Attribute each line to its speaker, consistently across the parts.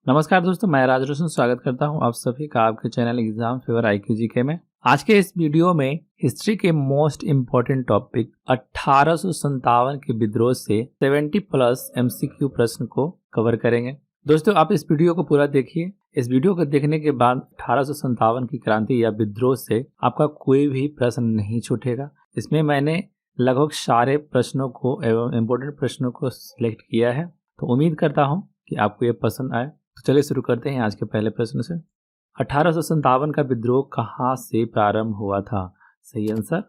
Speaker 1: नमस्कार दोस्तों, मैं राज रोशन स्वागत करता हूं आप सभी का आपके channel exam favour IQ GK में। आज के इस वीडियो में हिस्ट्री के मोस्ट इम्पोर्टेंट टॉपिक 1857 के विद्रोह से 70 प्लस MCQ प्रश्न को कवर करेंगे। दोस्तों, आप इस वीडियो को पूरा देखिए। इस वीडियो को देखने के बाद 1857 की क्रांति या विद्रोह से आपका कोई भी प्रश्न नहीं छूटेगा। इसमें मैंने लगभग सारे प्रश्नों को एवं इम्पोर्टेंट प्रश्नों को सिलेक्ट किया है, तो उम्मीद करता हूँ कि आपको ये पसंद आए। तो चलिए शुरू करते हैं आज के पहले प्रश्न से। 1857 का विद्रोह कहाँ से प्रारंभ हुआ था? सही आंसर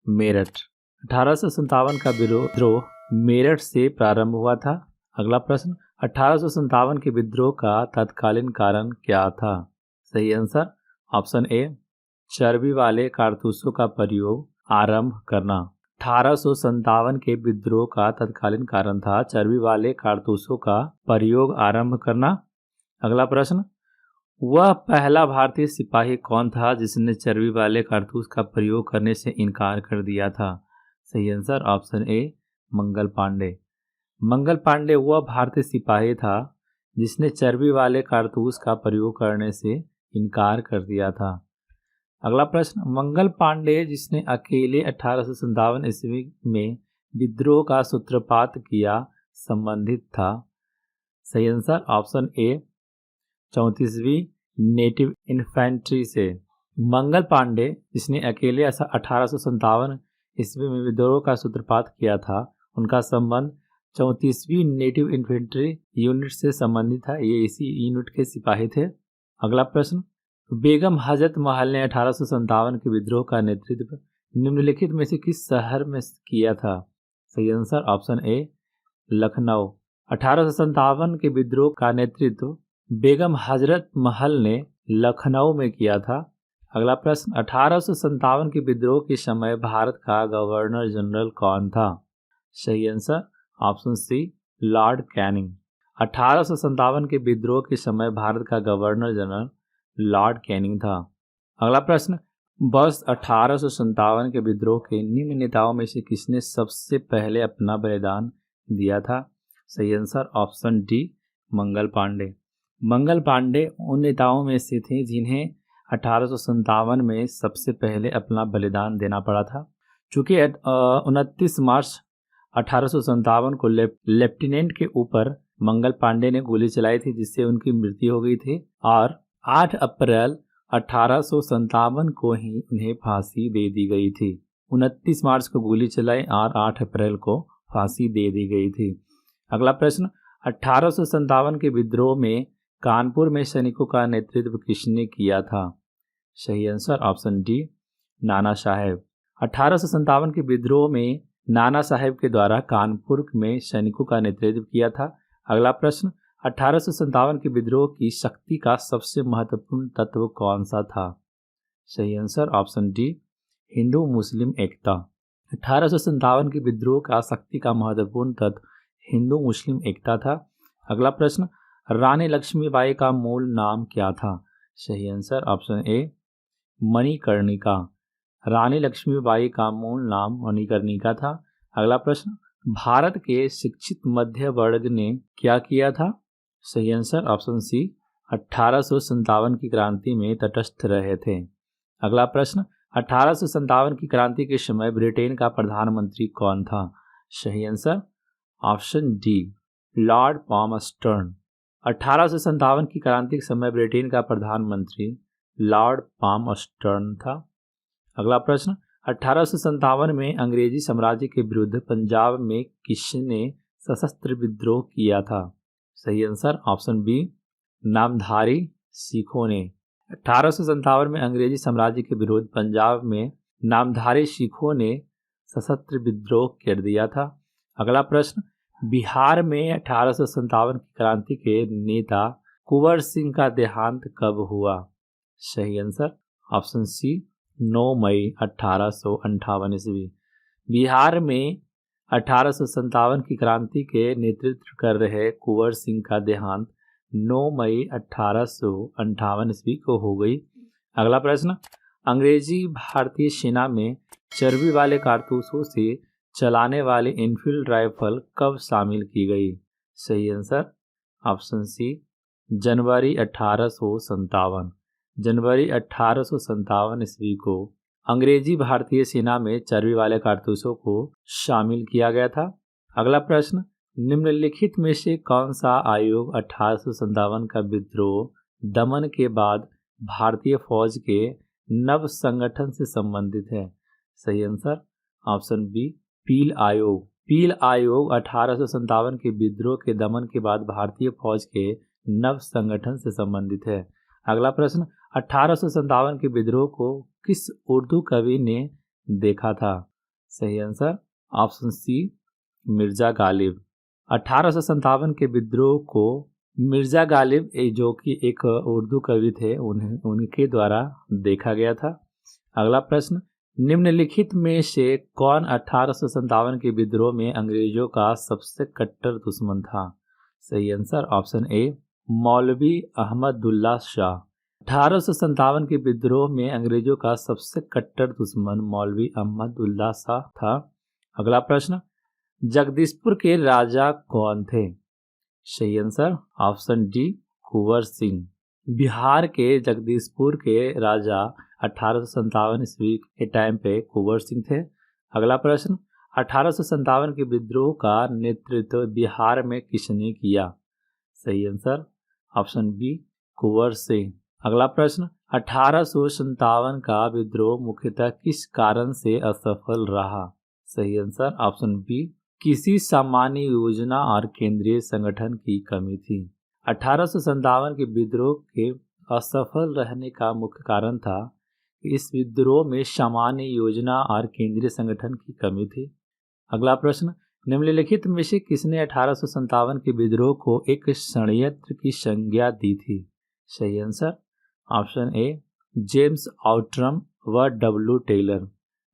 Speaker 1: मेरठ। 1857 का विद्रोह मेरठ से प्रारंभ हुआ था। अगला प्रश्न, 1857 के विद्रोह का तत्कालीन कारण क्या था? सही आंसर ऑप्शन ए, चर्बी वाले कारतूसों का प्रयोग आरंभ करना। 1857 के विद्रोह का तत्कालीन कारण था चर्बी वाले कारतूसों का प्रयोग आरंभ करना। अगला प्रश्न, वह पहला भारतीय सिपाही कौन था जिसने चर्बी वाले कारतूस का प्रयोग करने से इनकार कर दिया था? सही आंसर ऑप्शन ए, मंगल पांडे। मंगल पांडे वह भारतीय सिपाही था जिसने चर्बी वाले कारतूस का प्रयोग करने से इनकार कर दिया था। अगला प्रश्न, मंगल पांडे जिसने अकेले 1857 ईस्वी में विद्रोह का सूत्रपात किया संबंधित था? सही आंसर ऑप्शन ए, 34वीं नेटिव इन्फेंट्री से। मंगल पांडे जिसने अकेले 1857 ईस्वी में विद्रोह का सूत्रपात किया था, उनका संबंध 34वीं नेटिव इन्फेंट्री यूनिट से संबंधित था। ये इसी यूनिट के सिपाही थे। अगला प्रश्न, बेगम हजरत महल ने 1857 के विद्रोह का नेतृत्व निम्नलिखित में से किस शहर में किया था? सही आंसर ऑप्शन ए, लखनऊ। 1857 के विद्रोह का नेतृत्व बेगम हजरत महल ने लखनऊ में किया था। अगला प्रश्न, 1857 के विद्रोह के समय भारत का गवर्नर जनरल कौन था? सही answer option C, Lord Canning. 1857 के विद्रोह के समय भारत का गवर्नर जनरल लॉर्ड कैनिंग था। अगला प्रश्न, वर्ष 1857 के विद्रोह के निम्न नेताओं में से किसने सबसे पहले अपना बलिदान दिया था? सही answer option D, Mangal Pandey. Mangal Pandey उन नेताओं में से थे जिन्हें 1857 में सबसे पहले अपना बलिदान देना पड़ा था। चूँकि 29 मार्च 1857 को लेफ्टिनेंट के ऊपर मंगल पांडे ने गोली चलाई थी, जिससे उनकी मृत्यु हो गई थी, और 8 अप्रैल 1857 को ही उन्हें फांसी दे दी गई थी। 29 मार्च को गोली चलाई और 8 अप्रैल को फांसी दे दी गई थी। अगला प्रश्न, 1857 के विद्रोह में कानपुर में सैनिकों का नेतृत्व किसने किया था? सही answer option D, Nana Saheb. 1857 के विद्रोह में नाना साहेब के द्वारा कानपुर में सैनिकों का नेतृत्व किया था। अगला प्रश्न, 1857 के विद्रोह की शक्ति का सबसे महत्वपूर्ण तत्व कौन सा था? सही आंसर ऑप्शन डी, हिंदू मुस्लिम एकता। 1857 के विद्रोह का शक्ति का महत्वपूर्ण तत्व हिंदू मुस्लिम एकता था। अगला प्रश्न, रानी लक्ष्मीबाई का मूल नाम क्या था? सही आंसर ऑप्शन ए, मणिकर्णिका। रानी लक्ष्मीबाई का मूल नाम मणिकर्णिका था। अगला प्रश्न, भारत के शिक्षित मध्य वर्ग ने क्या किया था? सही आंसर ऑप्शन सी, 1857 की क्रांति में तटस्थ रहे थे। अगला प्रश्न, 1857 की क्रांति के समय ब्रिटेन का प्रधानमंत्री कौन था? सही आंसर ऑप्शन डी, लॉर्ड पामस्टर्न। 1857 की क्रांति के समय ब्रिटेन का प्रधानमंत्री लॉर्ड पामस्टर्न था। अगला प्रश्न, 1857 में अंग्रेजी साम्राज्य के विरुद्ध पंजाब में किसने सशस्त्र विद्रोह किया था? सही आंसर ऑप्शन बी, नामधारी सिखों ने। 1857 में अंग्रेजी साम्राज्य के विरुद्ध पंजाब में नामधारी सिखों ने सशस्त्र विद्रोह कर दिया था। अगला प्रश्न, बिहार में 1857 की क्रांति के नेता कुंवर सिंह का देहांत कब हुआ? सही आंसर ऑप्शन सी, 9 मई 1858 ईस्वी। बिहार में 1857 की क्रांति के नेतृत्व कर रहे कुंवर सिंह का देहांत 9 मई 1858 ईस्वी को हो गई। अगला प्रश्न, अंग्रेजी भारतीय सेना में चर्बी वाले कारतूसों से चलाने वाली इनफील्ड राइफल कब शामिल की गई? सही आंसर ऑप्शन सी, जनवरी 1857। जनवरी 1857 ईस्वी को अंग्रेजी भारतीय सेना में चर्बी वाले कारतूसों को शामिल किया गया था। अगला प्रश्न, निम्नलिखित में से कौन सा आयोग 1857 का विद्रोह दमन के बाद भारतीय फौज के नव संगठन से संबंधित है? सही आंसर ऑप्शन बी, पील आयोग। पील आयोग 1857 के विद्रोह के दमन के बाद भारतीय फौज के नव संगठन से संबंधित है। अगला प्रश्न, 1857 के विद्रोह को किस उर्दू कवि ने देखा था? सही answer option C, Mirza Ghalib. 1857 के विद्रोह को मिर्जा गालिब जो कि एक उर्दू कवि थे उनके द्वारा देखा गया था। अगला प्रश्न, निम्नलिखित में से कौन 1857 के विद्रोह में अंग्रेजों का सबसे कट्टर दुश्मन था? सही आंसर ऑप्शन ए, मौलवी अहमदुल्ला शाह। 1857 के विद्रोह में अंग्रेजों का सबसे कट्टर दुश्मन मौलवी अहमदुल्ला शाह था। अगला प्रश्न, जगदीशपुर के राजा कौन थे? सही answer option D, Kunwar Singh. Bihar के जगदीशपुर के राजा 1857 ईस्वी के टाइम पे कुंवर सिंह थे। अगला प्रश्न, 1857 के विद्रोह का नेतृत्व बिहार में किसने किया? सही answer option B, Kunwar Singh. अगला प्रश्न, 1857 का विद्रोह मुख्यतः किस कारण से असफल रहा? सही आंसर ऑप्शन बी, किसी सामान्य योजना और केंद्रीय संगठन की कमी थी। 1857 के विद्रोह के असफल रहने का मुख्य कारण था कि इस विद्रोह में सामान्य योजना और केंद्रीय संगठन की कमी थी। अगला प्रश्न, निम्नलिखित में से किसने 1857 के विद्रोह को एक षड्यंत्र की संज्ञा दी थी? सही आंसर ऑप्शन ए, जेम्स आउट्रम व डब्ल्यू टेलर।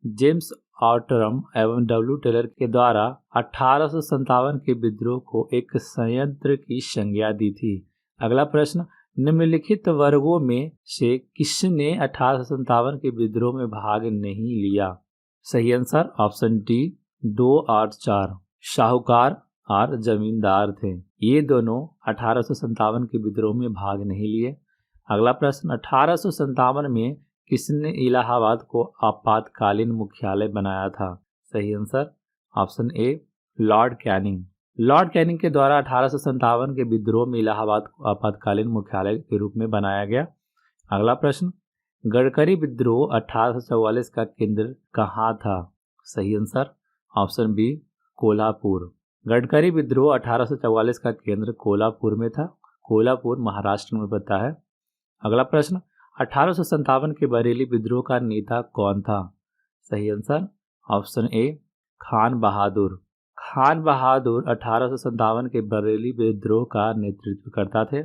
Speaker 1: जेम्स आउट्रम एवं डब्ल्यू टेलर के द्वारा 1857 के विद्रोह को एक षड्यंत्र की संज्ञा दी थी। अगला प्रश्न, निम्नलिखित वर्गों में से किसने 1857 के विद्रोह में भाग नहीं लिया? सही आंसर ऑप्शन डी, 2 और 4। साहूकार और जमींदार थे, ये दोनों 1857 के विद्रोह में भाग नहीं लिए। अगला प्रश्न, 1857 में किसने इलाहाबाद को आपातकालीन मुख्यालय बनाया था? सही आंसर ऑप्शन ए, लॉर्ड कैनिंग। लॉर्ड कैनिंग के द्वारा 1857 के विद्रोह में इलाहाबाद को आपातकालीन मुख्यालय के रूप में बनाया गया। अगला प्रश्न, गडकरी विद्रोह 1844 का केंद्र कहाँ था? सही answer option B, Kolhapur. Gadkari विद्रोह 1844 का केंद्र कोल्हापुर में था। कोल्हापुर महाराष्ट्र में पड़ता है। अगला प्रश्न, 1857 के बरेली विद्रोह का नेता कौन था? सही आंसर ऑप्शन ए, खान बहादुर। खान बहादुर 1857 के बरेली विद्रोह का नेतृत्व करता थे।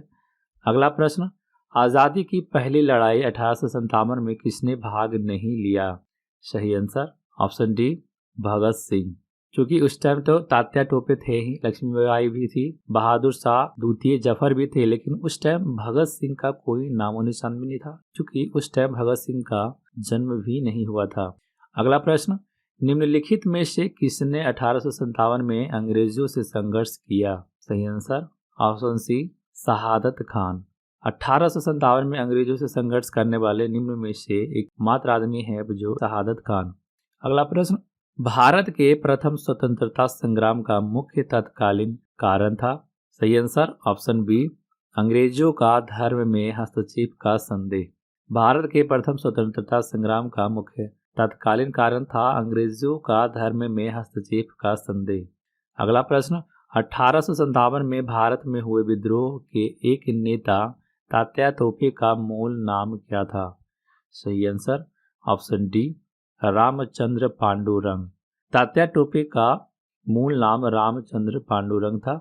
Speaker 1: अगला प्रश्न, आज़ादी की पहली लड़ाई 1857 में किसने भाग नहीं लिया? सही answer option D, Bhagat Singh. क्योंकि उस टाइम तो तात्या टोपे थे ही, लक्ष्मीबाई भी थी, बहादुर शाह द्वितीय जफर भी थे, लेकिन उस टाइम भगत सिंह का कोई नामो निशान भी नहीं था, क्योंकि उस टाइम भगत सिंह का जन्म भी नहीं हुआ था। अगला प्रश्न, निम्नलिखित में से किसने 1857 में अंग्रेजों से संघर्ष किया? सही आंसर ऑप्शन सी, शहादत खान। 1857 में अंग्रेजों से संघर्ष करने वाले निम्न में से एकमात्र आदमी है जो शहादत खान। अगला प्रश्न, भारत के प्रथम स्वतंत्रता संग्राम का मुख्य तत्कालीन कारण था? सही आंसर ऑप्शन बी, अंग्रेजों का धर्म में हस्तक्षेप का संदेह। भारत के प्रथम स्वतंत्रता संग्राम का मुख्य तत्कालीन कारण था अंग्रेजों का धर्म में हस्तक्षेप का संदेह। अगला प्रश्न, 1857 में भारत में हुए विद्रोह के एक नेता तात्या टोपे का मूल नाम क्या था? सही answer option D, Ramchandra Pandurang. Tatya Tope का मूल नाम रामचंद्र पांडुरंग था।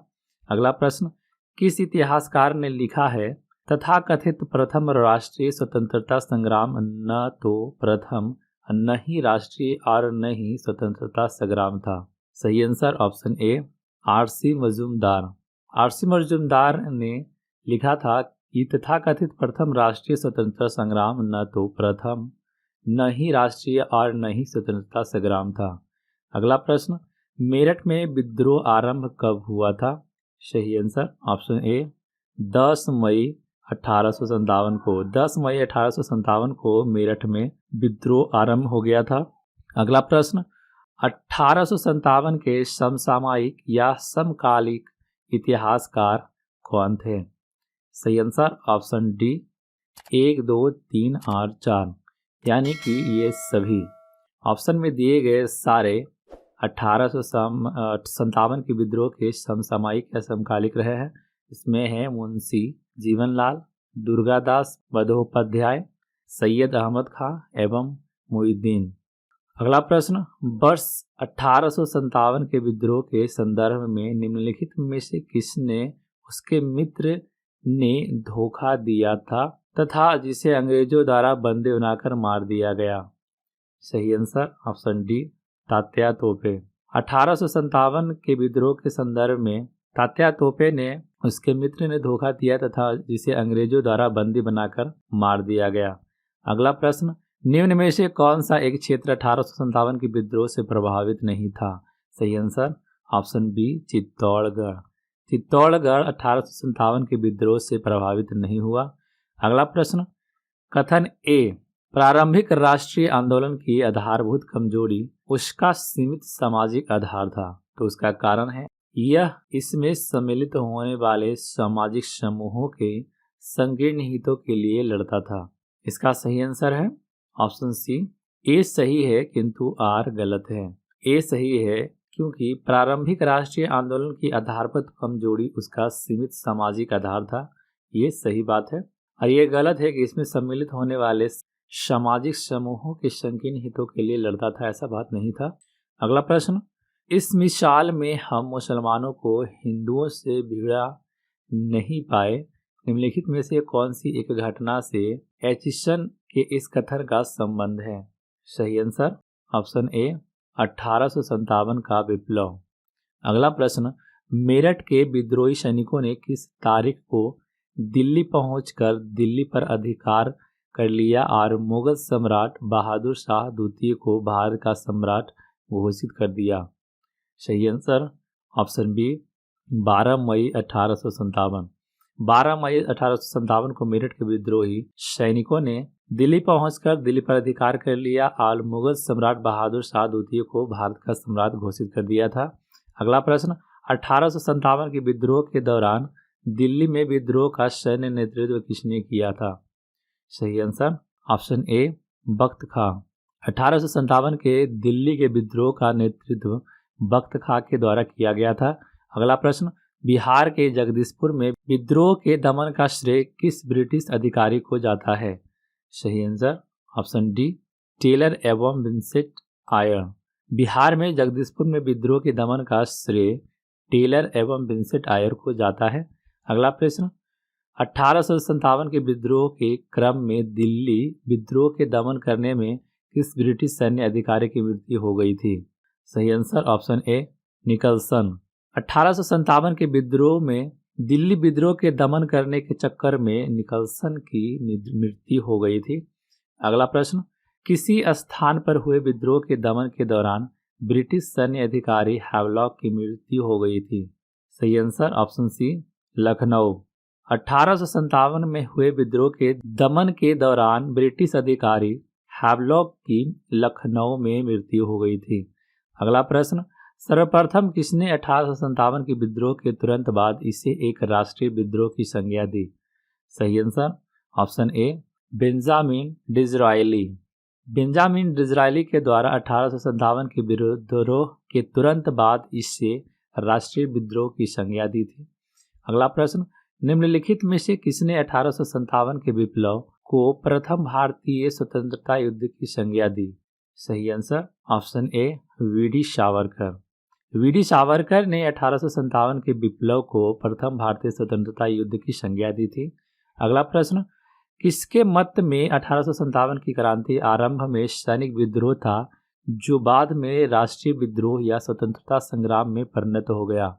Speaker 1: अगला प्रश्न, किस इतिहासकार ने लिखा है तथाकथित प्रथम राष्ट्रीय स्वतंत्रता संग्राम न तो प्रथम न ही राष्ट्रीय और न ही स्वतंत्रता संग्राम था? सही आंसर ऑप्शन ए, आरसी मजूमदार। आरसी मजूमदार ने लिखा था कि तथाकथित प्रथम राष्ट्रीय स्वतंत्रता संग्राम न तो प्रथम न ही राष्ट्रीय और न ही स्वतंत्रता संग्राम था। अगला प्रश्न, मेरठ में विद्रोह आरंभ कब हुआ था? सही आंसर ऑप्शन ए, 10 मई 1857 को 10 मई 1857 को मेरठ में विद्रोह आरंभ हो गया था। अगला प्रश्न, 1857 के समसामयिक या समकालिक इतिहासकार कौन थे? सही आंसर ऑप्शन डी 1, 2, 3 और 4, यानी कि ये सभी ऑप्शन में दिए गए सारे 1857 के विद्रोह के समसामयिक या समकालिक रहे हैं। इसमें है मुंशी जीवनलाल, दुर्गादास बंदोपाध्याय, सैयद अहमद खां एवं मुहिउद्दीन। अगला प्रश्न, वर्ष 1857 के विद्रोह के संदर्भ में निम्नलिखित में से किसने उसके मित्र ने धोखा दिया था तथा जिसे अंग्रेजों द्वारा बंदी बनाकर मार दिया गया? सही आंसर ऑप्शन डी तात्या तोपे। 1857 के विद्रोह के संदर्भ में तात्या तोपे ने उसके मित्र ने धोखा दिया तथा जिसे अंग्रेजों द्वारा बंदी बनाकर मार दिया गया। अगला प्रश्न, निम्न में से कौन सा एक क्षेत्र 1857 के विद्रोह से प्रभावित नहीं था? सही answer option B Chittorgarh. Chittorgarh 1857 के विद्रोह से प्रभावित नहीं हुआ। अगला प्रश्न, कथन ए प्रारंभिक राष्ट्रीय आंदोलन की आधारभूत कमजोरी उसका सीमित सामाजिक आधार था, तो उसका कारण है यह इसमें सम्मिलित होने वाले सामाजिक समूहों के संकीर्ण हितों के लिए लड़ता था। इसका सही आंसर है ऑप्शन सी। ए सही है किंतु आर गलत है। ए सही है क्योंकि प्रारंभिक राष्ट्रीय आंदोलन की आधारभूत कमजोरी उसका सीमित सामाजिक आधार था, ये सही बात है। और ये गलत है कि इसमें सम्मिलित होने वाले सामाजिक समूहों के संकीर्ण हितों के लिए लड़ता था, ऐसा बात नहीं था। अगला प्रश्न, इस मिसाल में हम मुसलमानों को हिंदुओं से भिड़ा नहीं पाए, निम्नलिखित में से कौन सी एक घटना से एचिसन के इस कथन का संबंध है? सही आंसर ऑप्शन ए 1857 का विप्लव। अगला प्रश्न, मेरठ के विद्रोही सैनिकों ने किस तारीख को दिल्ली पहुंचकर दिल्ली पर अधिकार कर लिया और मुगल सम्राट बहादुर शाह द्वितीय को भारत का सम्राट घोषित कर दिया? सही आंसर ऑप्शन बी 12 मई 1857। 12 मई 1857 को मेरठ के विद्रोही सैनिकों ने दिल्ली पहुंचकर दिल्ली पर अधिकार कर लिया और मुगल सम्राट बहादुर शाह द्वितीय को भारत का सम्राट घोषित कर दिया था। अगला प्रश्न, 1857 के विद्रोह के दौरान दिल्ली में विद्रोह का सैन्य नेतृत्व किसने किया था? सही आंसर ऑप्शन ए बख्त खां। 1857 के दिल्ली के विद्रोह का नेतृत्व बख्त खां के द्वारा किया गया था। अगला प्रश्न, बिहार के जगदीशपुर में विद्रोह के दमन का श्रेय किस ब्रिटिश अधिकारी को जाता है? सही आंसर ऑप्शन डी टेलर एवं विंसेंट आयर। बिहार में जगदीशपुर में विद्रोह के दमन का श्रेय टेलर एवं विंसेंट आयर को जाता है। अगला प्रश्न, 1857 के विद्रोह के क्रम में दिल्ली विद्रोह के दमन करने में किस ब्रिटिश सैन्य अधिकारी की मृत्यु हो गई थी? सही आंसर ऑप्शन ए निकलसन। 1857 के विद्रोह में दिल्ली विद्रोह के दमन करने के चक्कर में निकलसन की मृत्यु हो गई थी। अगला प्रश्न, किसी स्थान पर हुए विद्रोह के दमन के दौरान ब्रिटिश सैन्य अधिकारी हैवलॉक की मृत्यु हो गई थी? सही आंसर ऑप्शन सी लखनऊ। 1857 में हुए विद्रोह के दमन के दौरान ब्रिटिश अधिकारी हैवलॉक की लखनऊ में मृत्यु हो गई थी। अगला प्रश्न, सर्वप्रथम किसने 1857 के विद्रोह के तुरंत बाद इसे एक राष्ट्रीय विद्रोह की संज्ञा दी? सही answer option A Benjamin Disraeli. Benjamin Disraeli के द्वारा 1857 के विद्रोह के तुरंत बाद इससे राष्ट्रीय विद्रोह की संज्ञा दी थी। अगला प्रश्न, निम्नलिखित में से किसने 1857 के विप्लव को प्रथम भारतीय स्वतंत्रता युद्ध की संज्ञा दी? सही आंसर ऑप्शन ए वी.डी. सावरकर। वी.डी. सावरकर ने 1857 के विप्लव को प्रथम भारतीय स्वतंत्रता युद्ध की संज्ञा दी थी। अगला प्रश्न, किसके मत में 1857 की क्रांति आरंभ में सैनिक विद्रोह था जो बाद में राष्ट्रीय विद्रोह या स्वतंत्रता संग्राम में परिणत हो गया?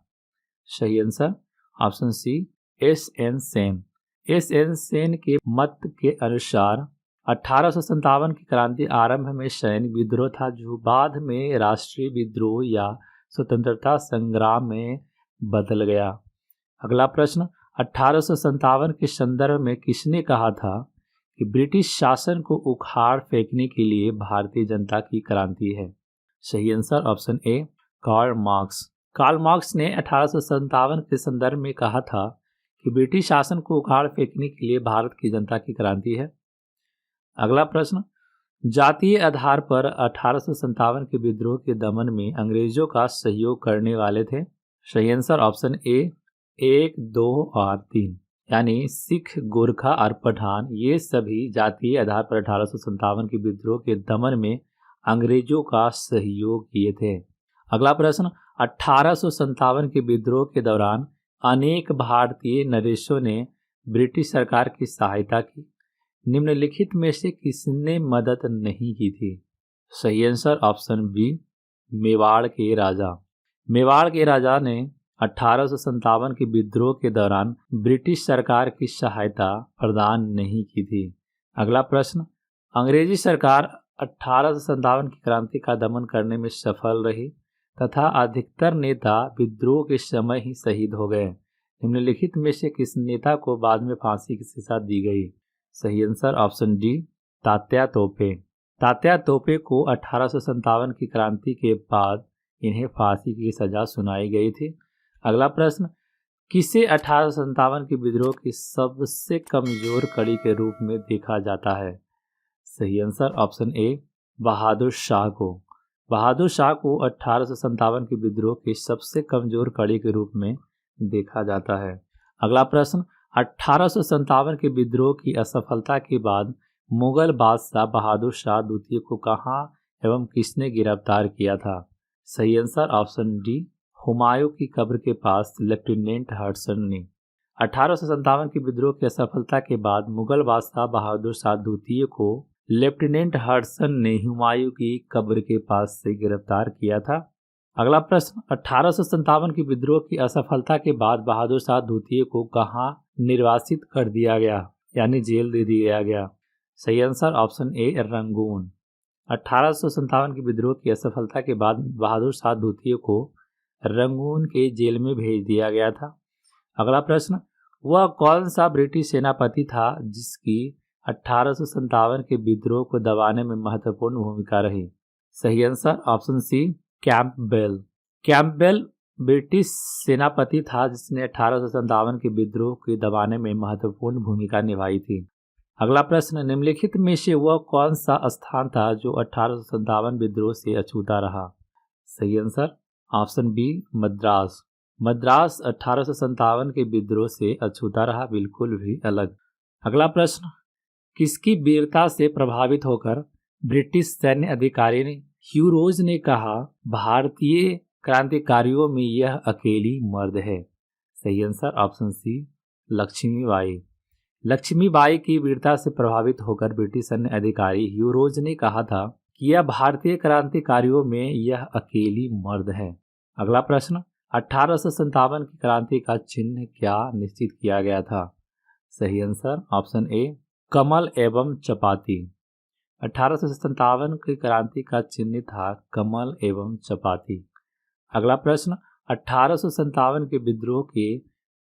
Speaker 1: सही answer option C S N. Sen. S N. Sen के मत के अनुसार 1857 की क्रांति आरंभ में सैनिक विद्रोह था जो बाद में राष्ट्रीय विद्रोह या स्वतंत्रता संग्राम में बदल गया। अगला प्रश्न, 1857 के संदर्भ में किसने कहा था कि ब्रिटिश शासन को उखाड़ फेंकने के लिए भारतीय जनता की क्रांति है? सही answer option A Karl Marx. Karl Marx ने 1857 के संदर्भ में कहा था कि ब्रिटिश शासन को उखाड़ फेंकने के लिए भारत की जनता की क्रांति है। अगला प्रश्न, जातीय आधार पर 1857 के विद्रोह के दमन में अंग्रेजों का सहयोग करने वाले थे? सही आंसर ऑप्शन ए 1, 2 और 3, यानी सिख, गोरखा और पठान, ये सभी जातीय आधार पर 1857 के विद्रोह के दमन में अंग्रेजों का सहयोग किए थे। अगला प्रश्न, 1857 के विद्रोह के दौरान अनेक भारतीय नरेशों ने ब्रिटिश सरकार की सहायता की। निम्नलिखित में से किसने मदद नहीं की थी? सही आंसर ऑप्शन बी मेवाड़ के राजा। मेवाड़ के राजा ने 1857 के विद्रोह के दौरान ब्रिटिश सरकार की सहायता प्रदान नहीं की थी। अगला प्रश्न, अंग्रेजी सरकार 1857 की क्रांति का दमन करने में सफल रही तथा अधिकतर नेता विद्रोह के समय ही शहीद हो गए। निम्नलिखित में से किस नेता को बाद में फांसी की सजा दी गई? सही आंसर ऑप्शन डी तात्या तोपे। तात्या तोपे को 1857 की क्रांति के बाद इन्हें फांसी की सजा सुनाई गई थी। अगला प्रश्न, किसे 1857 के विद्रोह की सबसे कमजोर कड़ी के रूप में देखा जाता है? सही आंसर ऑप्शन ए बहादुर शाह को। बहादुर शाह को 1857 के विद्रोह की सबसे कमजोर कड़ी के रूप में देखा जाता है। अगला प्रश्न, 1857 के विद्रोह की असफलता के बाद मुगल बादशाह बहादुर शाह द्वितीय को कहां एवं किसने गिरफ्तार किया था? सही आंसर ऑप्शन डी हुमायूं की कब्र के पास लेफ्टिनेंट हडसन ने। 1857 के विद्रोह की असफलता के बाद मुगल बादशाह बहादुर शाह द्वितीय को लेफ्टिनेंट हडसन ने हुमायूं की कब्र के पास से गिरफ्तार किया था। अगला प्रश्न, 1857 के विद्रोह की असफलता के बाद बहादुर शाह द्वितीय को कहां निर्वासित कर दिया गया, यानी जेल दे दिया गया? सही आंसर ऑप्शन ए रंगून। 1857 के विद्रोह की असफलता के बाद बहादुर शाह द्वितीय को रंगून के जेल में भेज दिया गया था। अगला प्रश्न, वह कौन सा ब्रिटिश सेनापति था जिसकी 1857 के विद्रोह को दबाने में महत्वपूर्ण भूमिका रही? सही answer option C Campbell. Campbell British सेनापति था जिसने 1857 के विद्रोह को दबाने में महत्वपूर्ण भूमिका निभाई थी। अगला प्रश्न, निम्नलिखित में से वह कौन सा स्थान था जो 1857 विद्रोह से अछूता रहा? सही answer option B Madras. Madras 1857 के विद्रोह से अछूता रहा, बिल्कुल भी अलग। अगला प्रश्न, किसकी वीरता से प्रभावित होकर ब्रिटिश सैन्य अधिकारी ने ह्यू रोज ने कहा भारतीय क्रांतिकारियों में यह अकेली मर्द है? सही answer option C Laxmibai. Laxmibai की वीरता से प्रभावित होकर ब्रिटिश सैन्य अधिकारी ह्यू रोज ने कहा था कि यह भारतीय क्रांतिकारियों में यह अकेली मर्द है। अगला प्रश्न, 1857 की क्रांति का चिन्ह क्या निश्चित किया गया था? सही आंसर ऑप्शन ए कमल एवं चपाती। 1857 की क्रांति का चिन्ह था कमल एवं चपाती। अगला प्रश्न, 1857 के विद्रोह के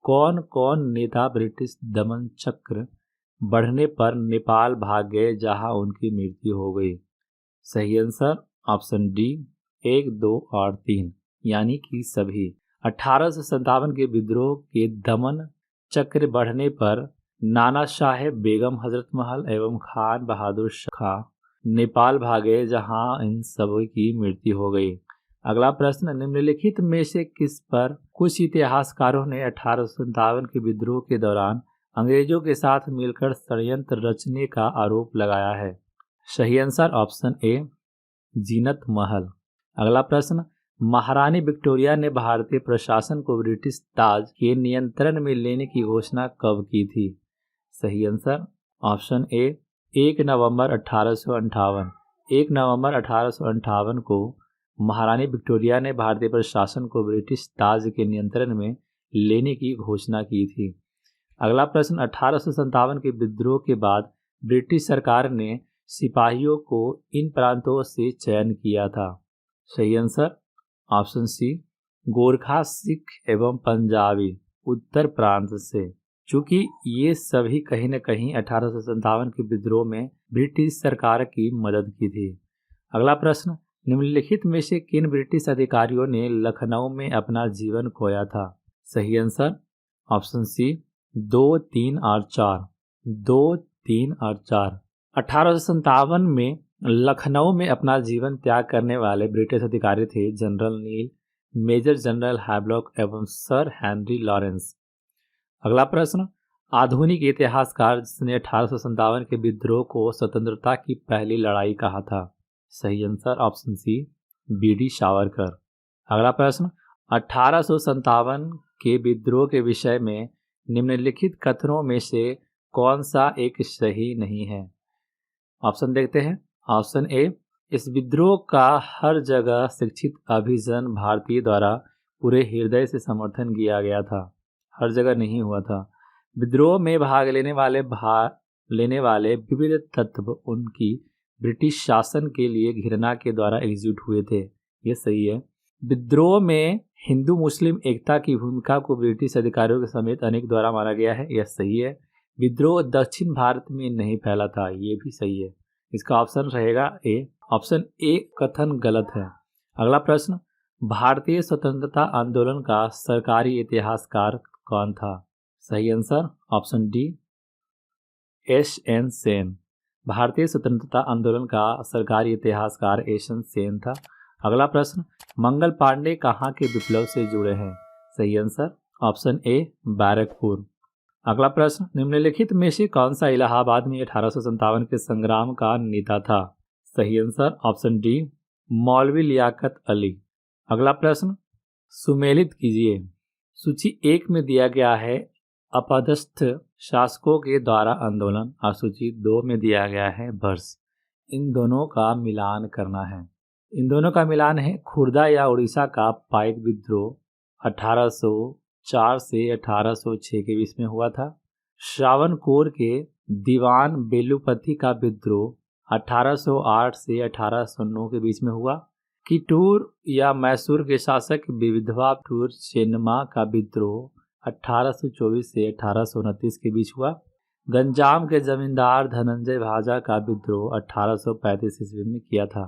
Speaker 1: कौन कौन नेता ब्रिटिश दमन चक्र बढ़ने पर नेपाल भाग गए जहां उनकी मृत्यु हो गई? सही आंसर ऑप्शन डी 1, 2 और 3, यानी कि सभी। 1857 के विद्रोह के दमन चक्र बढ़ने पर नाना साहेब बेगम हजरत महल एवं खान बहादुर शाह नेपाल भागे जहां इन सभी की मृत्यु हो गई। अगला प्रश्न, निम्नलिखित में से किस पर कुछ इतिहासकारों ने 1857 के विद्रोह के दौरान अंग्रेजों के साथ मिलकर षड्यंत्र रचने का आरोप लगाया है? सही आंसर ऑप्शन ए जीनत महल। अगला प्रश्न, महारानी विक्टोरिया ने भारतीय प्रशासन को ब्रिटिश ताज के नियंत्रण में लेने की घोषणा कब की थी? सही आंसर ऑप्शन ए 1 नवंबर 1858। 1 नवंबर 1858 को महारानी विक्टोरिया ने भारतीय प्रशासन को ब्रिटिश ताज के नियंत्रण में लेने की घोषणा की थी। अगला प्रश्न, 1857 के विद्रोह के बाद ब्रिटिश सरकार ने सिपाहियों को इन प्रांतों से चयन किया था? सही answer option C Gorkha, Sikh एवं पंजाबी। उत्तर प्रांत से। चूंकि ये सभी कहीं न कहीं 1857 के विद्रोह में ब्रिटिश सरकार की मदद की थी। अगला प्रश्न, निम्नलिखित में से किन ब्रिटिश अधिकारियों ने लखनऊ में अपना जीवन खोया था? सही आंसर ऑप्शन सी 2, 3 और 4। 2, 3 और 4। 1857 में लखनऊ में अपना जीवन त्याग करने वाले ब्रिटिश अधिकारी थे जनरल नील, मेजर जनरल हैवलॉक एवं सर हेनरी लॉरेंस। अगला प्रश्न, आधुनिक इतिहासकार जिसने 1857 के विद्रोह को स्वतंत्रता की पहली लड़ाई कहा था? सही answer option C B D Savarkar. अगला प्रश्न, 1857 के विद्रोह के विषय में निम्नलिखित कथनों में से कौन सा एक सही नहीं है? ऑप्शन देखते हैं। ऑप्शन ए, इस विद्रोह का हर जगह शिक्षित अभिजन भारतीय द्वारा पूरे हृदय से समर्थन किया गया था। हर जगह नहीं हुआ था। विद्रोह में भाग लेने वाले विविध तत्व उनकी ब्रिटिश शासन के लिए घृणा के द्वारा एकजुट हुए थे। ये सही है। विद्रोह में हिंदू मुस्लिम एकता की भूमिका को ब्रिटिश अधिकारियों के समेत अनेक द्वारा माना गया है। यह सही है। विद्रोह दक्षिण भारत में नहीं फैला था। ये भी सही है। इसका ऑप्शन रहेगा ए। ऑप्शन ए कथन गलत है। अगला प्रश्न, भारतीय स्वतंत्रता आंदोलन का सरकारी इतिहासकार कौन था? सही answer option D SN. Sen. भारतीय स्वतंत्रता आंदोलन का सरकारी इतिहासकार एस.एन. सेन था। अगला प्रश्न, मंगल पांडे कहाँ के विप्लव से जुड़े हैं? सही आंसर ऑप्शन ए बैरकपुर। अगला प्रश्न, निम्नलिखित में से कौन सा इलाहाबाद में 1857 के संग्राम का नेता था? सही आंसर ऑप्शन डी मौलवी लियाकत अली। अगला प्रश्न, सुमेलित कीजिए। सूची 1 में दिया गया है अपदस्थ शासकों के द्वारा आंदोलन और सूची 2 में दिया गया है वर्ष। इन दोनों का मिलान करना है। इन दोनों का मिलान है खुर्दा या उड़ीसा का पाइक विद्रोह 1804 से 1806 के बीच में हुआ था। श्रावणकोर के दीवान बेलूपति का विद्रोह 1808 से 1809 के बीच में हुआ। किटूर या मैसूर के शासक विधवा टूर चेन्नमा का विद्रोह 1824 से 1829 के बीच हुआ। गंजाम के जमींदार धनंजय भाजा का विद्रोह 1835 ईस्वी में किया था।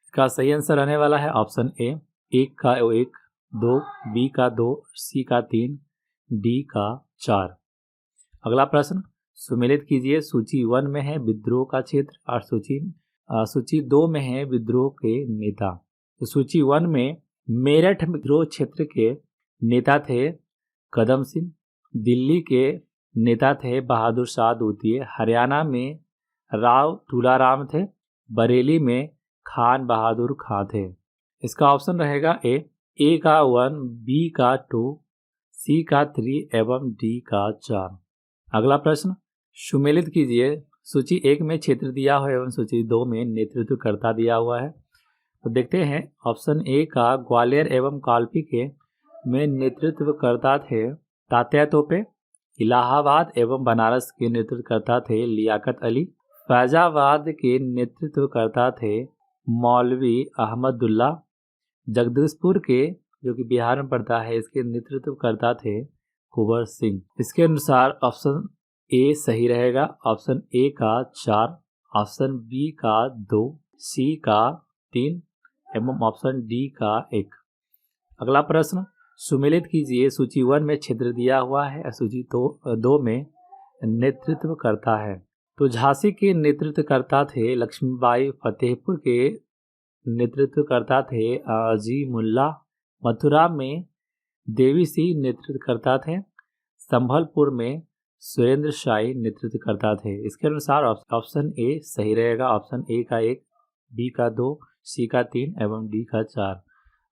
Speaker 1: इसका सही आंसर रहने वाला है ऑप्शन ए 1 का 1, 2, बी का 2, सी का 3, डी का 4। अगला प्रश्न, सुमेलित कीजिए। सूची 1 में है विद्रोह का क्षेत्र और सूची 2 में है विद्रोह के नेता। तो सूची 1 में मेरठ विद्रोह क्षेत्र के नेता थे कदम सिंह, दिल्ली के नेता थे बहादुर शाह द्वितीय, हरियाणा में राव तुलाराम थे, बरेली में खान बहादुर खां थे। इसका ऑप्शन रहेगा ए का 1, बी का 2, सी का 3 एवं डी का 4। अगला प्रश्न, सुमेलित कीजिए। सूची 1 में क्षेत्र दिया हुआ है एवं सूची 2 में नेतृत्वकर्ता दिया हुआ है। तो देखते हैं ऑप्शन ए का ग्वालियर एवं कालपी के में नेतृत्वकर्ता थे तात्या तोपे। इलाहाबाद एवं बनारस के नेतृत्वकर्ता थे लियाकत अली। फैजाबाद के नेतृत्वकर्ता थे मौलवी अहमदुल्ला। जगदीशपुर के जो कि बिहार में पड़ता है इसके नेतृत्वकर्ता थे कुंवर सिंह। इसके अनुसार ऑप्शन ए सही रहेगा। ऑप्शन ए का 4, ऑप्शन बी का 2, सी का 3 एवं ऑप्शन डी का 1। अगला प्रश्न, सुमेलित कीजिए। सूची 1 में क्षेत्र दिया हुआ है, सूची 2 में नेतृत्व करता है। तो झांसी के नेतृत्वकर्ता थे लक्ष्मीबाई, फतेहपुर के नेतृत्वकर्ता थे अजीमुल्ला, मथुरा में देवी सिंह नेतृत्वकर्ता थे, संभलपुर में सुरेंद्र शाही नेतृत्वकर्ता थे। इसके अनुसार ऑप्शन ए सही रहेगा। ऑप्शन ए का 1, बी का 2, सी का 3 एवं डी का 4।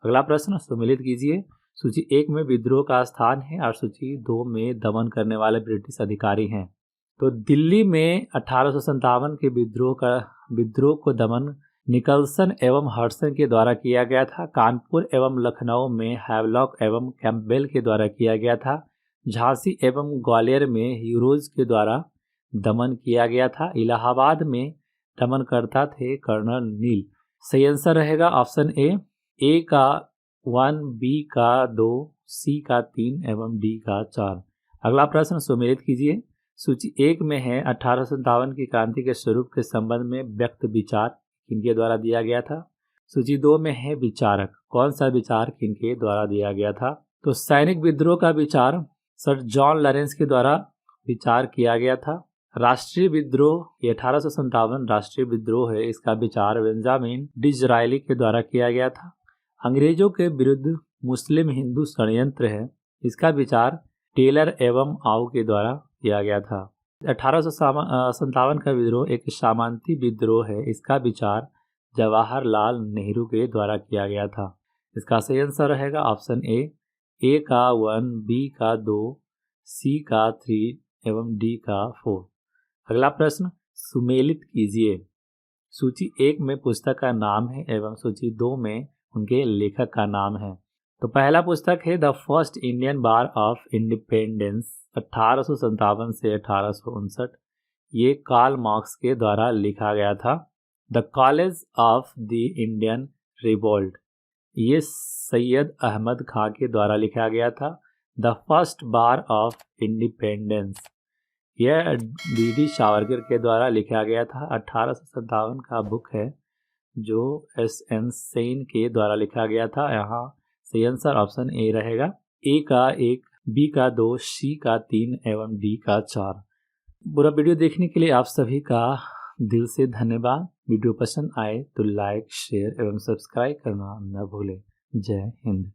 Speaker 1: अगला प्रश्न, सुमेलित कीजिए। सूची 1 में विद्रोह का स्थान है और सूची 2 में दमन करने वाले ब्रिटिश अधिकारी हैं। तो दिल्ली में 1857 के विद्रोह को दमन निकलसन एवं हडसन के द्वारा किया गया था। कानपुर एवं लखनऊ में हैवलॉक एवं कैंपबेल के द्वारा किया गया था। झांसी एवं ग्वालियर में ह्यूरोज के द्वारा दमन किया गया था। इलाहाबाद में दमनकर्ता थे कर्नल नील। सही आंसर रहेगा ऑप्शन ए का 1, बी का 2, सी का 3 एवं डी का 4। अगला प्रश्न सुमेलित कीजिए। सूची 1 में है 1857 की क्रांति के स्वरूप के संबंध में व्यक्त विचार किनके द्वारा दिया गया था। सूची 2 में है विचारक, कौन सा विचार किनके द्वारा दिया गया था। तो सैनिक विद्रोह का विचार सर जॉन लॉरेंस के द्वारा विचार किया गया था। राष्ट्रीय विद्रोह, ये 1857 राष्ट्रीय विद्रोह है, इसका विचार बेंजामिन डिज़रायली के द्वारा किया गया था। अंग्रेजों के विरुद्ध मुस्लिम हिंदू षड्यंत्र है, इसका विचार टेलर एवं आउ के द्वारा किया गया था। 1857 का विद्रोह एक सामंती विद्रोह है, इसका विचार जवाहरलाल नेहरू के द्वारा किया गया था। इसका सही आंसर रहेगा ऑप्शन ए का 1, बी का 2, सी का 3 एवं डी का 4। अगला प्रश्न सुमेलित कीजिए। सूची 1 में पुस्तक का नाम है एवं सूची 2 में उनके लेखक का नाम है। तो पहला पुस्तक है the first Indian bar of independence 1857 से 1859। ये कार्ल मार्क्स के द्वारा लिखा गया था। The college of the Indian revolt, ये सैयद अहमद खां के द्वारा लिखा गया था। The first bar of independence, यह डी सावरकर के द्वारा लिखा गया था। 1857 का बुक है जो एस.एन. सेन के द्वारा लिखा गया था। यहाँ सही आंसर ऑप्शन ए रहेगा। ए का 1, बी का 2, सी का 3 एवं डी का 4। पूरा वीडियो देखने के लिए आप सभी का दिल से धन्यवाद। वीडियो पसंद आए तो लाइक, शेयर एवं सब्सक्राइब करना न भूलें। जय हिंद।